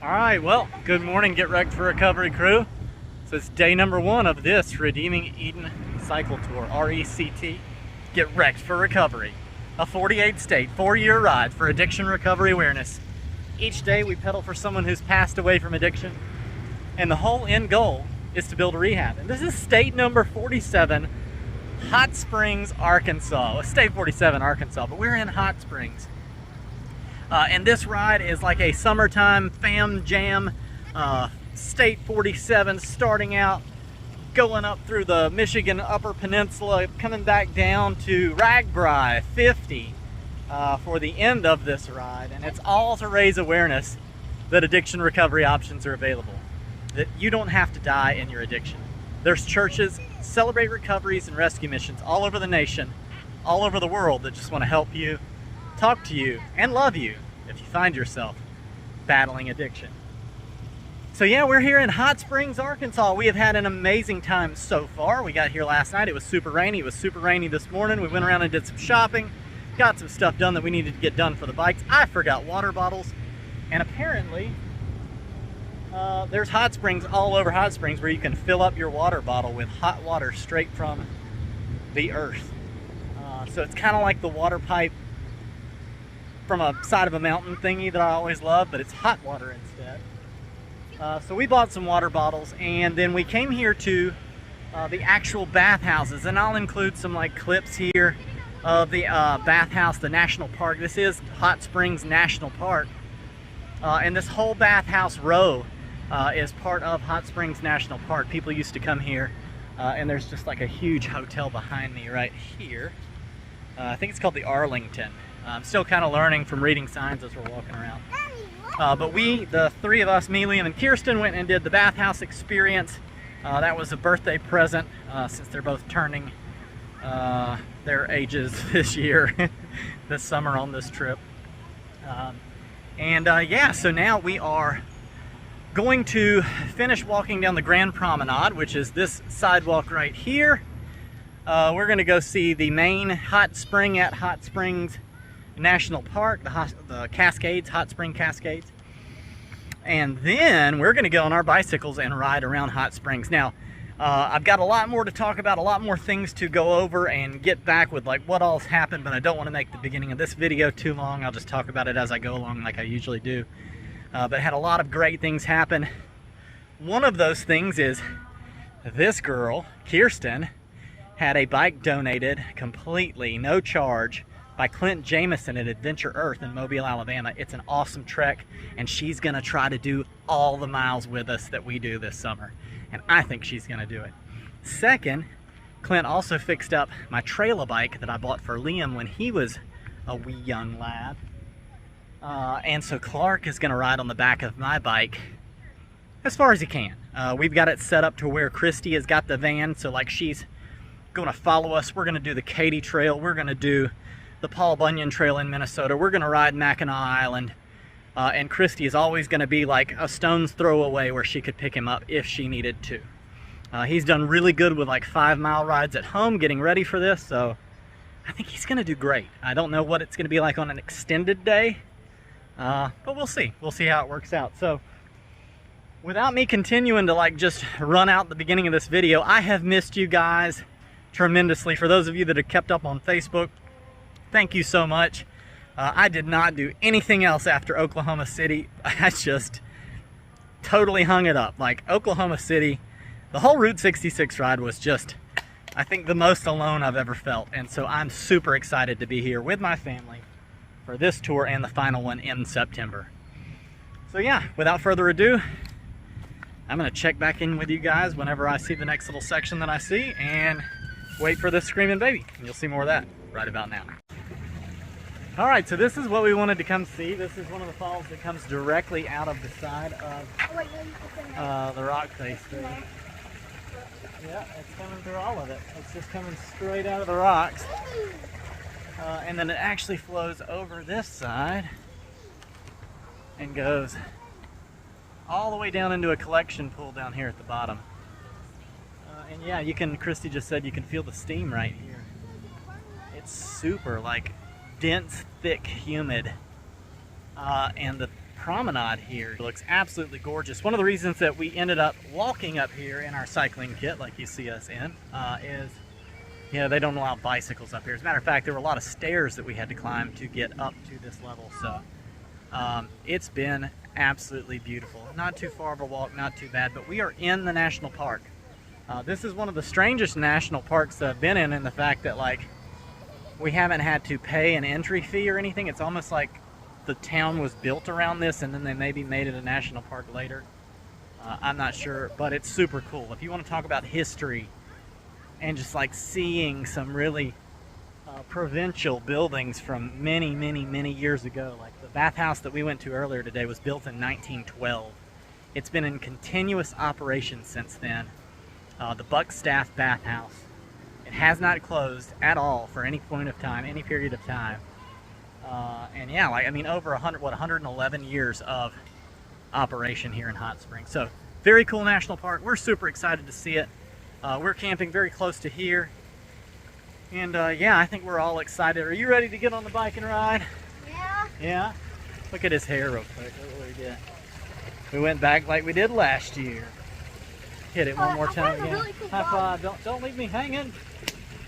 All right, well, good morning, Get Wrecked for Recovery crew. So it's day number 1 of this Redeeming Eden Cycle Tour, RECT, Get Wrecked for Recovery. A 48-state, 4-year ride for addiction recovery awareness. Each day we pedal for someone who's passed away from addiction, and the whole end goal is to build a rehab. And this is state number 47, Hot Springs, Arkansas. Well, state 47, Arkansas, but we're in Hot Springs. And this ride is like a summertime fam jam, state 47, starting out, going up through the Michigan Upper Peninsula, coming back down to RAGBRAI 50 for the end of this ride. And it's all to raise awareness that addiction recovery options are available, that you don't have to die in your addiction. There's churches, celebrate recoveries, and rescue missions all over the nation, all over the world that just want to help you, talk to you, and love you if you find yourself battling addiction. So yeah, we're here in Hot Springs, Arkansas. We have had an amazing time so far. We got here last night. It was super rainy. It was super rainy this morning. We went around and did some shopping, got some stuff done that we needed to get done for the bikes. I forgot water bottles, and apparently there's hot springs all over Hot Springs where you can fill up your water bottle with hot water straight from the earth. So it's kind of like the water pipe from a side of a mountain thingy that I always love, but it's hot water instead. So we bought some water bottles, and then we came here to the actual bathhouses, and I'll include some like clips here of the bathhouse, the national park. This is Hot Springs National Park, and this whole bathhouse row is part of Hot Springs National Park. People used to come here, and there's just like a huge hotel behind me right here. I think it's called the Arlington. I'm still kind of learning from reading signs as we're walking around. But we, the 3 of us, me, Liam, and Kirsten, went and did the bathhouse experience. That was a birthday present since they're both turning their ages this year, this summer on this trip. Yeah, so now we are going to finish walking down the Grand Promenade, which is this sidewalk right here. We're going to go see the main hot spring at Hot Springs National Park, the Cascades, Hot Spring Cascades. And then we're going to get on our bicycles and ride around Hot Springs. Now, I've got a lot more to talk about, a lot more things to go over and get back with like what all's happened, but I don't want to make the beginning of this video too long. I'll just talk about it as I go along like I usually do. But had a lot of great things happen. One of those things is this girl, Kirsten, had a bike donated completely, no charge, by Clint Jameson at Adventure Earth in Mobile, Alabama. It's an awesome trek, and she's gonna try to do all the miles with us that we do this summer, and I think she's gonna do it. Second, Clint also fixed up my trailer bike that I bought for Liam when he was a wee young lad, and so Clark is gonna ride on the back of my bike as far as he can. We've got it set up to where Christy has got the van, so like she's gonna follow us. We're gonna do the Katy Trail, we're gonna do the Paul Bunyan Trail in Minnesota, we're gonna ride Mackinac Island, and Christy is always gonna be like a stone's throw away where she could pick him up if she needed to. He's done really good with like 5-mile rides at home getting ready for this, so I think he's gonna do great. I don't know what it's gonna be like on an extended day, but we'll see how it works out. So without me continuing to like just run out the beginning of this video, I have missed you guys tremendously. For those of you that have kept up on Facebook, thank you so much. I did not do anything else after Oklahoma City. I just totally hung it up. Like Oklahoma City, the whole Route 66 ride was just, I think, the most alone I've ever felt. And so I'm super excited to be here with my family for this tour and the final one in September. So yeah, without further ado, I'm gonna check back in with you guys whenever I see the next little section that I see, and wait for this screaming baby. And you'll see more of that right about now. All right, so this is what we wanted to come see. This is one of the falls that comes directly out of the side of the rock face through. Yeah, it's coming through all of it. It's just coming straight out of the rocks. And then it actually flows over this side and goes all the way down into a collection pool down here at the bottom. And yeah, you can, Christy just said you can feel the steam right here. It's super like dense, thick, humid, and the promenade here. It looks absolutely gorgeous. One of the reasons that we ended up walking up here in our cycling kit, like you see us in, is, you know, they don't allow bicycles up here. As a matter of fact, there were a lot of stairs that we had to climb to get up to this level. So it's been absolutely beautiful. Not too far of a walk, not too bad, but we are in the national park. This is one of the strangest national parks that I've been in the fact that, like, we haven't had to pay an entry fee or anything. It's almost like the town was built around this and then they maybe made it a national park later. I'm not sure, but it's super cool. If you want to talk about history and just like seeing some really provincial buildings from many, many, many years ago, like the bathhouse that we went to earlier today was built in 1912. It's been in continuous operation since then. The Buckstaff bathhouse. It has not closed at all for any point of time, any period of time. And yeah, like, I mean, over 111 years of operation here in Hot Springs. So very cool national park. We're super excited to see it. We're camping very close to here. And yeah, I think we're all excited. Are you ready to get on the bike and ride? Yeah. Yeah? Look at his hair real quick. Look what we did. We went back like we did last year. Hit it one more time again. Really cool High five. Don't leave me hanging.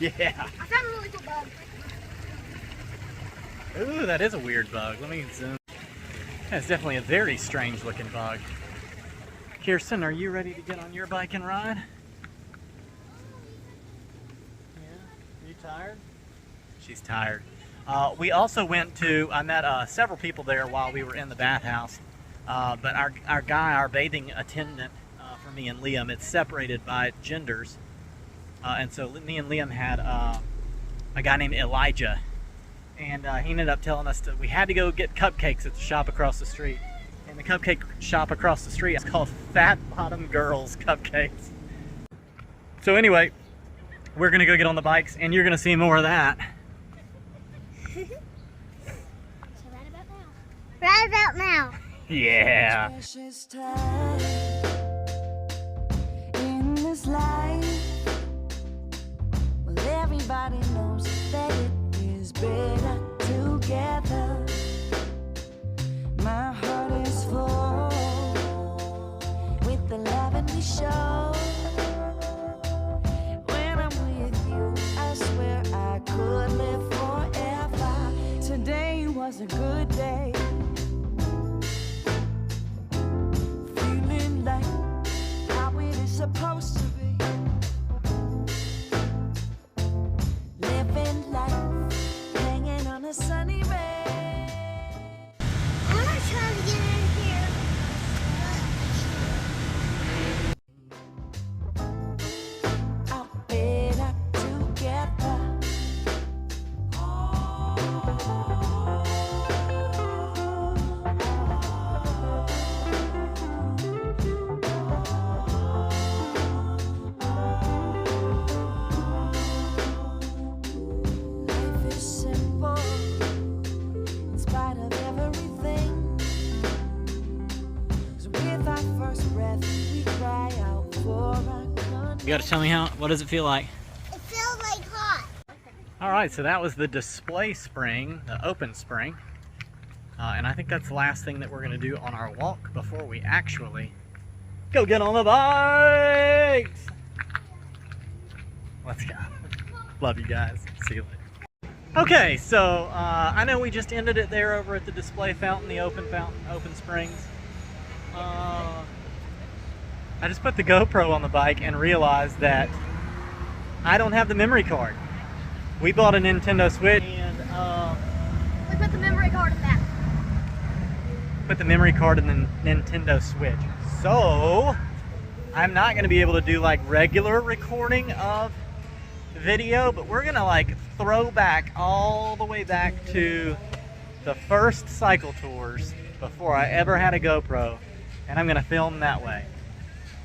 Yeah. I found a really cool bug. Ooh, that is a weird bug. Let me zoom. That's definitely a very strange looking bug. Kirsten, are you ready to get on your bike and ride? Yeah. Are you tired? She's tired. We also went to, I met several people there while we were in the bathhouse. But our bathing attendant, for me and Liam, it's separated by genders. And so me and Liam had a guy named Elijah. And he ended up telling us that we had to go get cupcakes at the shop across the street. And the cupcake shop across the street is called Fat Bottom Girls Cupcakes. So anyway, we're gonna go get on the bikes and you're gonna see more of that. So right about now. Yeah. Precious time in this life. Well, everybody knows that it is better together. My heart is full with the love and we show. When I'm with you, I swear I could live forever. Today was a good day. Feeling like how it is supposed to be. Living life, hanging on a sunny ray. I'm gonna try to get in here. Out better together. Life is simple in spite of everything. 'Cause with our first breath, we cry out for our country. You gotta tell me what does it feel like? It feels like hot. Alright, so that was the display spring, the open spring. And I think that's the last thing that we're gonna do on our walk before we actually go get on the bikes. Let's go. Love you guys. See you later. Okay, so I know we just ended it there over at the display fountain, the open springs. I just put the GoPro on the bike and realized that I don't have the memory card. We bought a Nintendo Switch and We put the memory card in that. put the memory card in the Nintendo Switch. So I'm not going to be able to do like regular recording of video, but we're going to like throw back all the way back to the first cycle tours before I ever had a GoPro, and I'm going to film that way.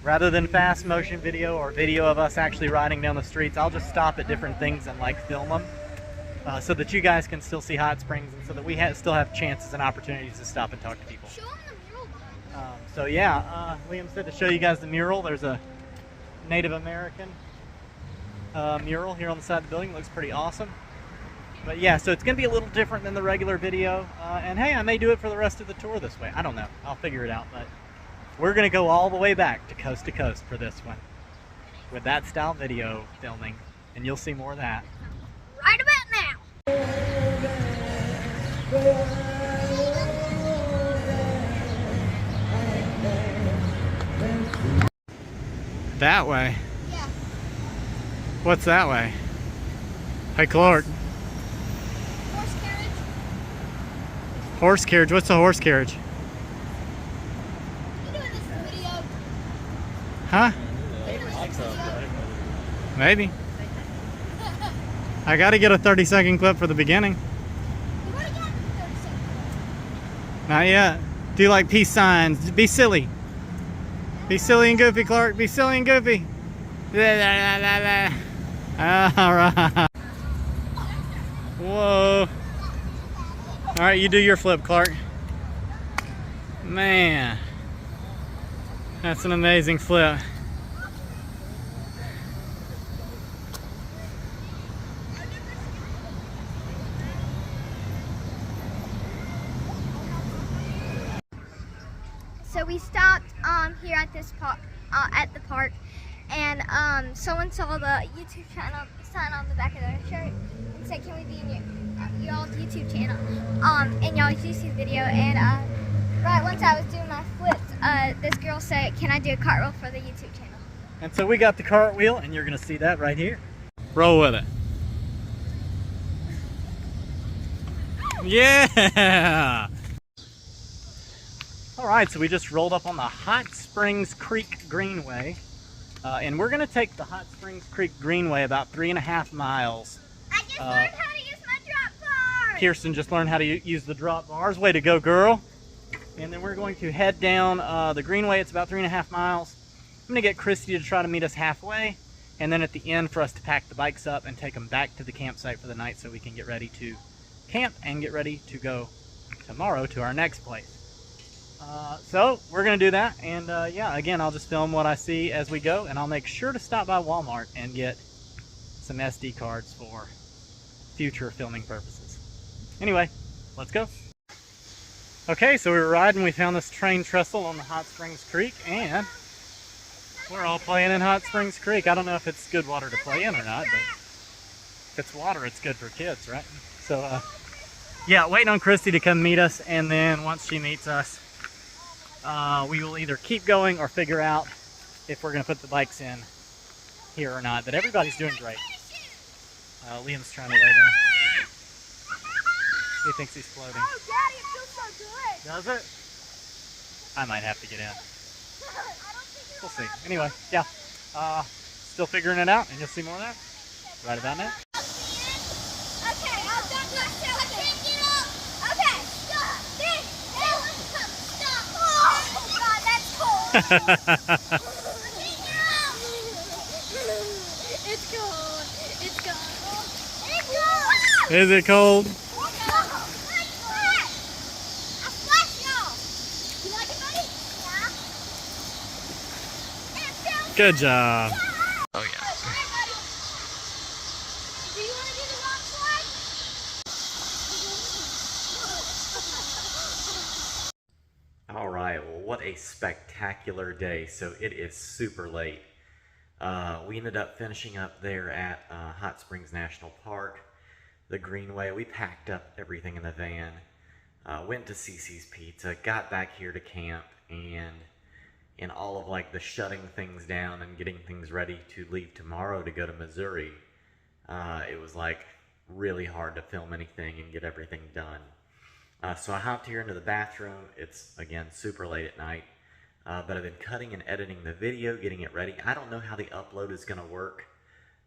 Rather than fast motion video or video of us actually riding down the streets, I'll just stop at different things and like film them so that you guys can still see Hot Springs and so that we still have chances and opportunities to stop and talk to people. Show them the mural. So yeah, Liam said to show you guys the mural. There's a Native American mural here on the side of the building. Looks pretty awesome. But yeah, so it's going to be a little different than the regular video. And hey, I may do it for the rest of the tour this way. I don't know. I'll figure it out. But we're going to go all the way back to coast for this one with that style video filming. And you'll see more of that Right about now. that way. Yeah. What's that way? Hey, Clark. Horse carriage. Horse carriage. What's a horse carriage? You doing this video? Huh? You doing this video? Maybe. I got to get a 30-second clip for the beginning. You already got 30 seconds. Not yet. Do like peace signs. Be silly. Be silly and goofy, Clark. Be silly and goofy. Alright. Whoa. Alright, you do your flip, Clark. Man. That's an amazing flip. So we stopped here at this park, at the park, and someone saw the YouTube channel sign on the back of their shirt and said, "Can we be in your y'all's YouTube channel and y'all's YouTube video?" And right once I was doing my flips, this girl said, "Can I do a cartwheel for the YouTube channel?" And so we got the cartwheel, and you're gonna see that right here. Roll with it. Yeah! Alright, so we just rolled up on the Hot Springs Creek Greenway. And we're going to take the Hot Springs Creek Greenway about 3.5 miles. I just learned how to use my drop bar! Kirsten just learned how to use the drop bars. Way to go, girl. And then we're going to head down the Greenway. It's about 3.5 miles. I'm going to get Christy to try to meet us halfway. And then at the end for us to pack the bikes up and take them back to the campsite for the night so we can get ready to camp and get ready to go tomorrow to our next place. So we're gonna do that, and yeah, again, I'll just film what I see as we go, and I'll make sure to stop by Walmart and get some SD cards for future filming purposes. Anyway, let's go. Okay, so we were riding, we found this train trestle on the Hot Springs Creek, and we're all playing in Hot Springs Creek. I don't know if it's good water to play in or not, but if it's water, it's good for kids, right? So yeah, waiting on Christy to come meet us, and then once she meets us, we will either keep going or figure out if we're going to put the bikes in here or not. But everybody's doing great. Liam's trying to lay down. He thinks he's floating. Oh, Daddy, it feels so good! Does it? I might have to get in. I don't think We'll see. Anyway, yeah. Still figuring it out, and you'll see more of that right about now. Okay, I've got myself. Pick it up. Okay, stop. Stop. Oh, God, that's cold. Pick it up. It's cold. It's cold. It's cold. Is it cold? I flashed y'all. You like it, buddy? Yeah. It feels Good job. Oh, yeah. Do you want to do the rock slide? All right, well, what a spectacular day. So it is super late. We ended up finishing up there at Hot Springs National Park, the Greenway. We packed up everything in the van, went to CC's Pizza, got back here to camp, and in all of like the shutting things down and getting things ready to leave tomorrow to go to Missouri, it was like really hard to film anything and get everything done. So I hopped here into the bathroom. It's, again, super late at night, but I've been cutting and editing the video, getting it ready. I don't know how the upload is going to work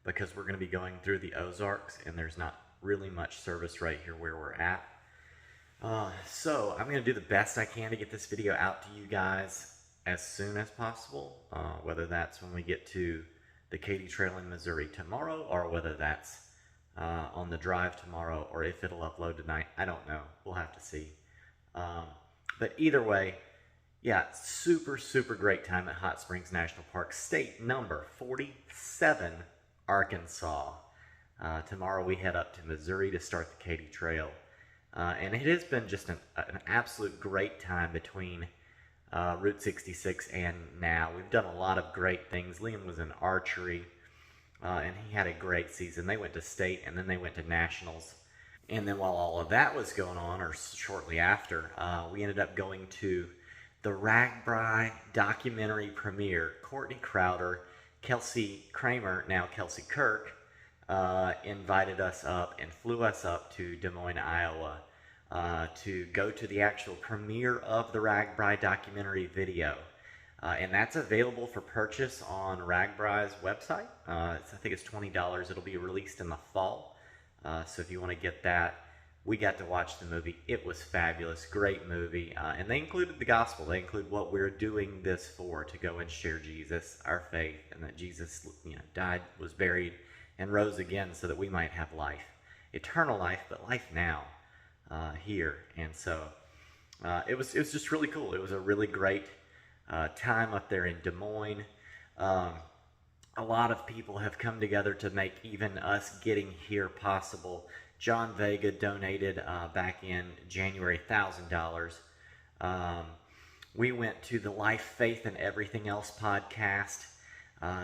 because we're going to be going through the Ozarks, and there's not really much service right here where we're at. So I'm going to do the best I can to get this video out to you guys as soon as possible, whether that's when we get to the Katy Trail in Missouri tomorrow, or whether that's on the drive tomorrow, or if it'll upload tonight. I don't know. We'll have to see. But either way, yeah, super, super great time at Hot Springs National Park, state number 47, Arkansas. Tomorrow we head up to Missouri to start the Katy Trail. And it has been just an absolute great time between Route 66 and now. We've done a lot of great things. Liam was in archery, and he had a great season. They went to state, and then they went to nationals. And then while all of that was going on, or shortly after, we ended up going to the RAGBRAI documentary premiere. Courtney Crowder, Kelsey Kramer, now Kelsey Kirk, invited us up and flew us up to Des Moines, Iowa, to go to the actual premiere of the RAGBRAI documentary video. And that's available for purchase on RAGBRAI's website. I think it's $20. It'll be released in the fall. So if you want to get that, we got to watch the movie. It was fabulous, great movie. And they included the gospel. They include what we're doing this for, to go and share Jesus, our faith, and that Jesus, died, was buried, and rose again so that we might have life. Eternal life, but life now, here. And so it was just really cool. It was a really great time up there in Des Moines. A lot of people have come together to make even us getting here possible. John Vega donated back in January $1,000. We went to the Life, Faith, and Everything Else podcast.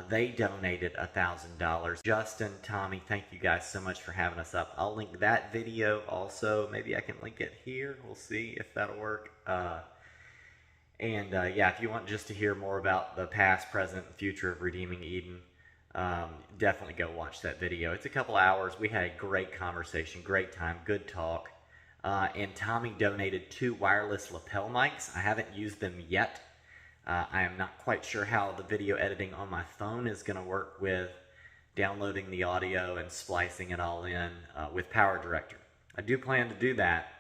They donated $1,000. Justin, Tommy, thank you guys so much for having us up. I'll link that video also. Maybe I can link it here. We'll see if that'll work. Yeah, if you want just to hear more about the past, present, and future of Redeeming Eden, definitely go watch that video. It's a couple hours. We had a great conversation, great time, good talk. And Tommy donated 2 wireless lapel mics. I haven't used them yet. I am not quite sure how the video editing on my phone is going to work with downloading the audio and splicing it all in with Power Director. I do plan to do that,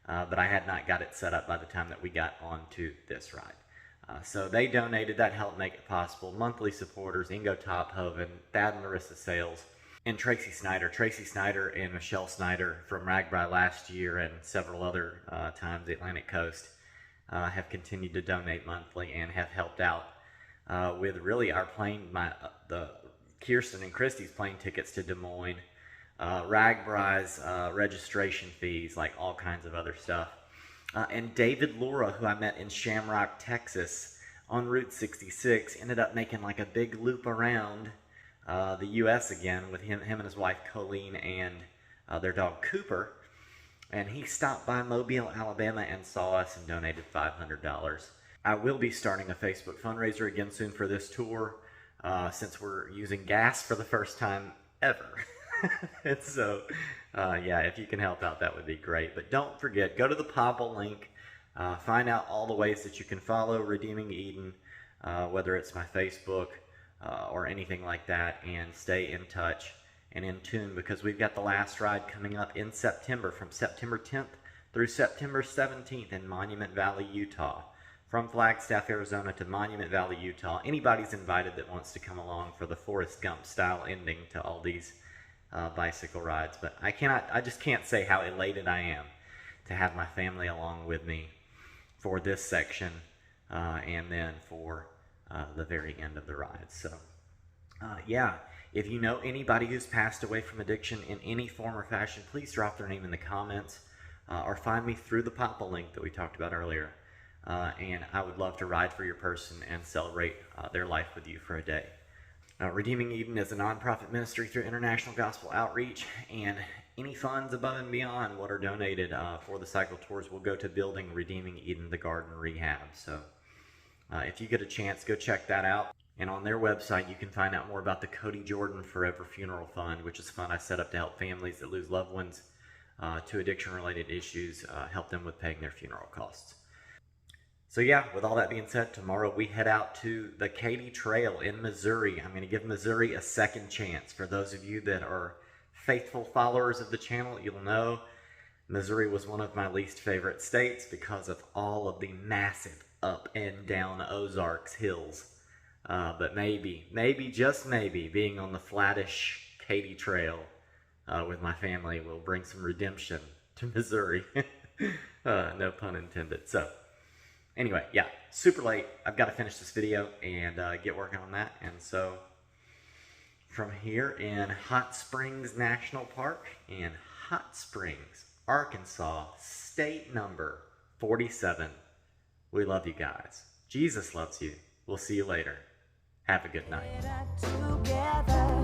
but I had not got it set up by the time that we got onto this ride. So they donated. That helped make it possible. Monthly supporters: INGO, TOPHOVEN, Thad and Larissa Sales, and Tracy Snider. Tracy Snider and Michelle Snider from RAGBRAI last year and several other times, the Atlantic Coast, have continued to donate monthly and have helped out with really our plane, the Kirsten and Christy's plane tickets to Des Moines, RAGBRAI's registration fees, like all kinds of other stuff. And David Laura, who I met in Shamrock, Texas on Route 66, ended up making like a big loop around the U.S. again with him and his wife Colleen and their dog Cooper. And he stopped by Mobile, Alabama and saw us and donated $500. I will be starting a Facebook fundraiser again soon for this tour, since we're using gas for the first time ever. And so, yeah, if you can help out, that would be great. But don't forget, go to the Popple link, find out all the ways that you can follow Redeeming Eden, whether it's my Facebook or anything like that, and stay in touch and in tune, because we've got the last ride coming up in September, from September 10th through September 17th in Monument Valley, Utah. From Flagstaff, Arizona to Monument Valley, Utah. Anybody's invited that wants to come along for the Forrest Gump style ending to all these bicycle rides. But I just can't say how elated I am to have my family along with me for this section and then for the very end of the ride. So yeah, if you know anybody who's passed away from addiction in any form or fashion, please drop their name in the comments or find me through the Popple link that we talked about earlier. And I would love to ride for your person and celebrate their life with you for a day. Redeeming Eden is a nonprofit ministry through International Gospel Outreach, and any funds above and beyond what are donated for the cycle tours will go to building Redeeming Eden, the Garden Rehab. So if you get a chance, go check that out. And on their website, you can find out more about the Cody Jordan Forever Funeral Fund, which is a fund I set up to help families that lose loved ones to addiction-related issues, help them with paying their funeral costs. So yeah, with all that being said, tomorrow we head out to the Katy Trail in Missouri. I'm going to give Missouri a second chance. For those of you that are faithful followers of the channel, you'll know Missouri was one of my least favorite states because of all of the massive up and down Ozarks hills. But maybe, just maybe, being on the flattish Katy Trail with my family will bring some redemption to Missouri. No pun intended. So anyway, yeah, super late. I've got to finish this video and get working on that. And so from here in Hot Springs National Park in Hot Springs, Arkansas, state number 47. We love you guys. Jesus loves you. We'll see you later. Have a good night. Together.